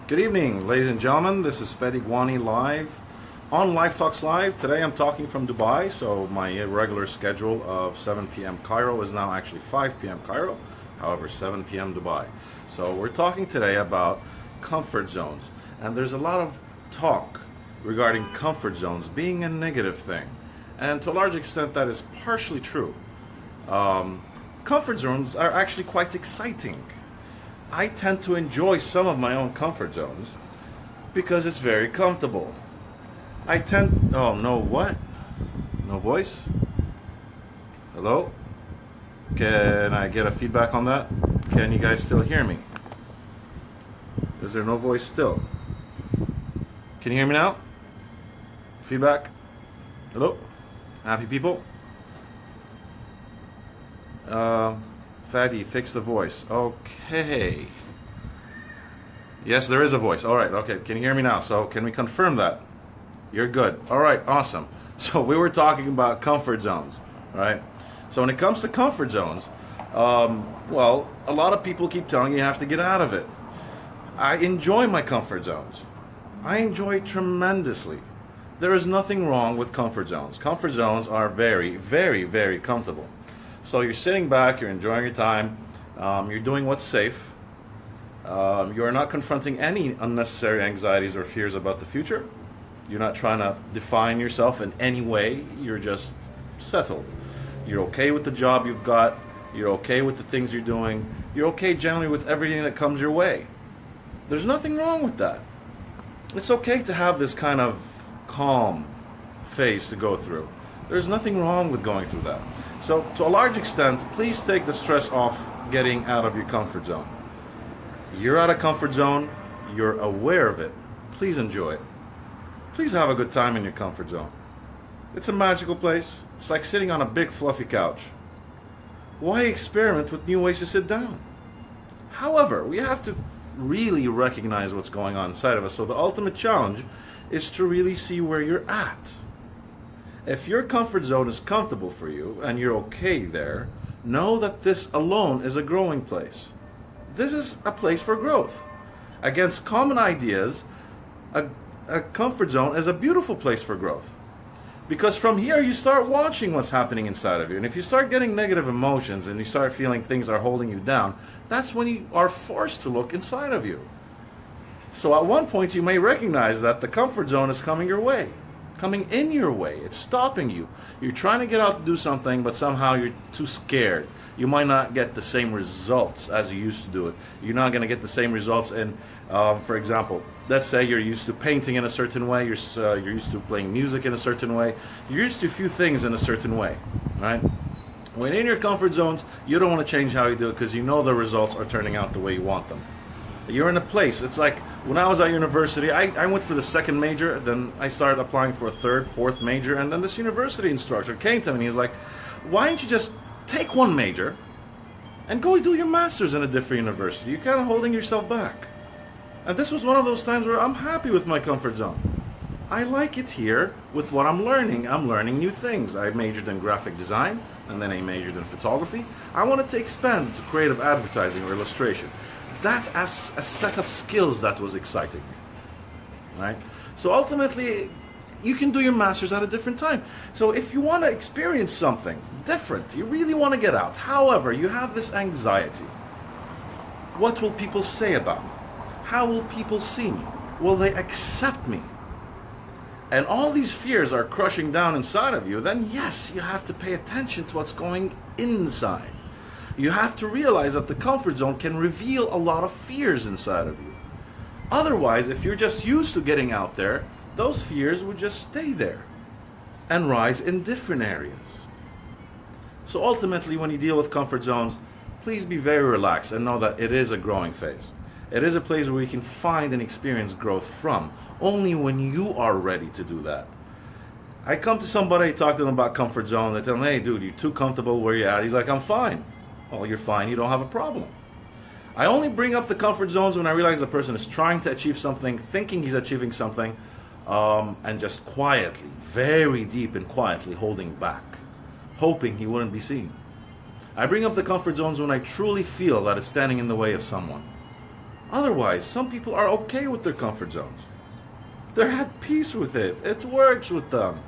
Good evening, ladies and gentlemen. This is Fadi Gwanny live on Live Talks Live. Today I'm talking from Dubai, so my irregular schedule of 7 p.m. Cairo is now actually 5 p.m. Cairo, however 7 p.m. Dubai. So we're talking today about comfort zones, and there's a lot of talk regarding comfort zones being a negative thing, and to a large extent that is partially true. Comfort zones are actually quite exciting. I tend to enjoy some of my own comfort zones because it's very comfortable. Oh no, what? No voice? Hello? Can I get a feedback on that? Can you guys still hear me? Is there no voice still? Can you hear me now? Feedback? Hello? Happy people? Fadi, fix the voice. Okay. Yes, there is a voice. All right, okay. Can you hear me now? So can we confirm that? You're good. All right, awesome. So we were talking about comfort zones, right? So when it comes to comfort zones, well, a lot of people keep telling you have to get out of it. I enjoy my comfort zones. I enjoy it tremendously. There is nothing wrong with comfort zones. Comfort zones are very, very, very comfortable. So you're sitting back, you're enjoying your time, you're doing what's safe, you're not confronting any unnecessary anxieties or fears about the future, you're not trying to define yourself in any way, you're just settled. You're okay with the job you've got, you're okay with the things you're doing, you're okay generally with everything that comes your way. There's nothing wrong with that. It's okay to have this kind of calm phase to go through. There's nothing wrong with going through that. So, to a large extent, please take the stress off getting out of your comfort zone. You're out of comfort zone, you're aware of it. Please enjoy it. Please have a good time in your comfort zone. It's a magical place. It's like sitting on a big fluffy couch. Why experiment with new ways to sit down? However, we have to really recognize what's going on inside of us. So the ultimate challenge is to really see where you're at. If your comfort zone is comfortable for you and you're okay there, know that this alone is a growing place. This is a place for growth. Against common ideas, a comfort zone is a beautiful place for growth. Because from here you start watching what's happening inside of you. And if you start getting negative emotions and you start feeling things are holding you down, that's when you are forced to look inside of you. So at one point you may recognize that the comfort zone is coming your way. Coming in your way. It's stopping you. You're trying to get out to do something, but somehow you're too scared. You might not get the same results as you used to do it. You're not going to get the same results in, for example, let's say you're used to painting in a certain way, you're used to playing music in a certain way, you're used to a few things in a certain way, right? When in your comfort zones, you don't want to change how you do it because you know the results are turning out the way you want them. You're in a place. It's like when I was at university, I went for the second major, then I started applying for a third, fourth major, and then this university instructor came to me and he's like, why don't you just take one major and go do your master's in a different university? You're kind of holding yourself back. And this was one of those times where I'm happy with my comfort zone. I like it here with what I'm learning. I'm learning new things. I majored in graphic design, and then I majored in photography. I wanted to expand to creative advertising or illustration. That as a set of skills that was exciting, right? So ultimately, you can do your master's at a different time. So if you want to experience something different, you really want to get out. However, you have this anxiety. What will people say about me? How will people see me? Will they accept me? And all these fears are crushing down inside of you, then yes, you have to pay attention to what's going inside. You have to realize that the comfort zone can reveal a lot of fears inside of you. Otherwise, if you're just used to getting out there, those fears would just stay there and rise in different areas. So ultimately, when you deal with comfort zones, please be very relaxed and know that it is a growing phase. It is a place where you can find and experience growth from, only when you are ready to do that. I come to somebody, talk to them about comfort zone, they tell them, hey dude, you're too comfortable where you're at. He's like, I'm fine. Well, you're fine, you don't have a problem. I only bring up the comfort zones when I realize the person is trying to achieve something, thinking he's achieving something, and just quietly, very deep and quietly holding back, hoping he wouldn't be seen. I bring up the comfort zones when I truly feel that it's standing in the way of someone. Otherwise, some people are okay with their comfort zones. They're at peace with it. It works with them.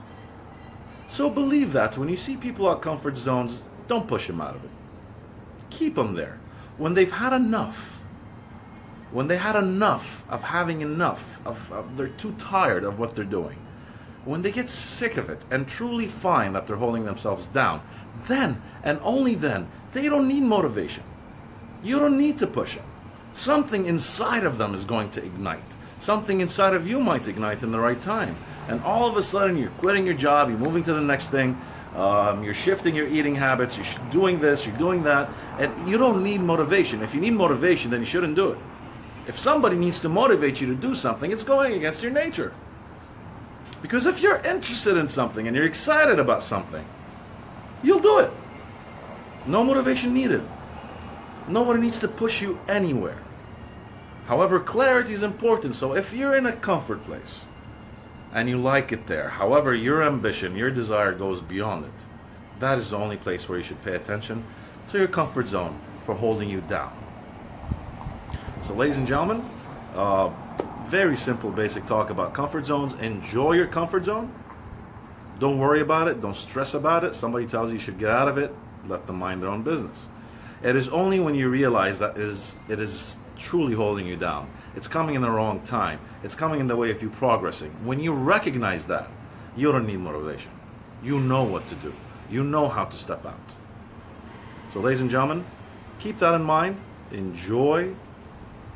So believe that when you see people at comfort zones, don't push them out of it. Keep them there. When they've had enough, when they had enough of having enough, they're too tired of what they're doing, when they get sick of it and truly find that they're holding themselves down, then and only then, they don't need motivation. You don't need to push them. Something inside of them is going to ignite. Something inside of you might ignite in the right time. And all of a sudden, you're quitting your job, you're moving to the next thing, you're shifting your eating habits, you're doing this, you're doing that, and you don't need motivation. If you need motivation, then you shouldn't do it. If somebody needs to motivate you to do something, it's going against your nature. Because if you're interested in something and you're excited about something, you'll do it. No motivation needed. Nobody needs to push you anywhere. However, clarity is important. So if you're in a comfort place and you like it there, however, your ambition, your desire goes beyond it, that is the only place where you should pay attention to your comfort zone for holding you down. So ladies and gentlemen, very simple basic talk about comfort zones. Enjoy your comfort zone. Don't worry about it. Don't stress about it. Somebody tells you should get out of it, let them mind their own business. It is only when you realize that it is truly holding you down. It's coming in the wrong time. It's coming in the way of you progressing. When you recognize that, you don't need motivation. You know what to do. You know how to step out. So ladies and gentlemen, keep that in mind. Enjoy.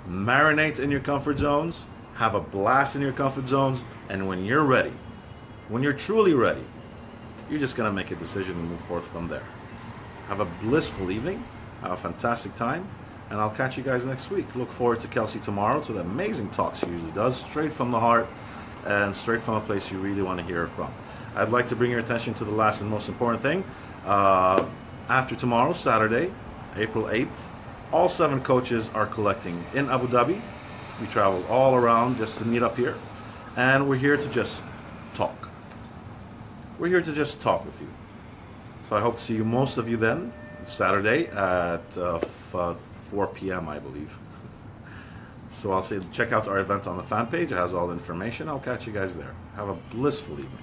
Marinate in your comfort zones. Have a blast in your comfort zones. And when you're ready, when you're truly ready, you're just going to make a decision and move forth from there. Have a blissful evening. Have a fantastic time. And I'll catch you guys next week. Look forward to Kelsey tomorrow, to the amazing talks she usually does, straight from the heart and straight from a place you really want to hear it from. I'd like to bring your attention to the last and most important thing. After tomorrow, Saturday, April 8th, all 7 coaches are collecting in Abu Dhabi. We traveled all around just to meet up here. And we're here to just talk. We're here to just talk with you. So I hope to see you, most of you then, Saturday at 4 p.m. I believe. So I'll say check out our event on the fan page. It has all the information. I'll catch you guys there. Have a blissful evening.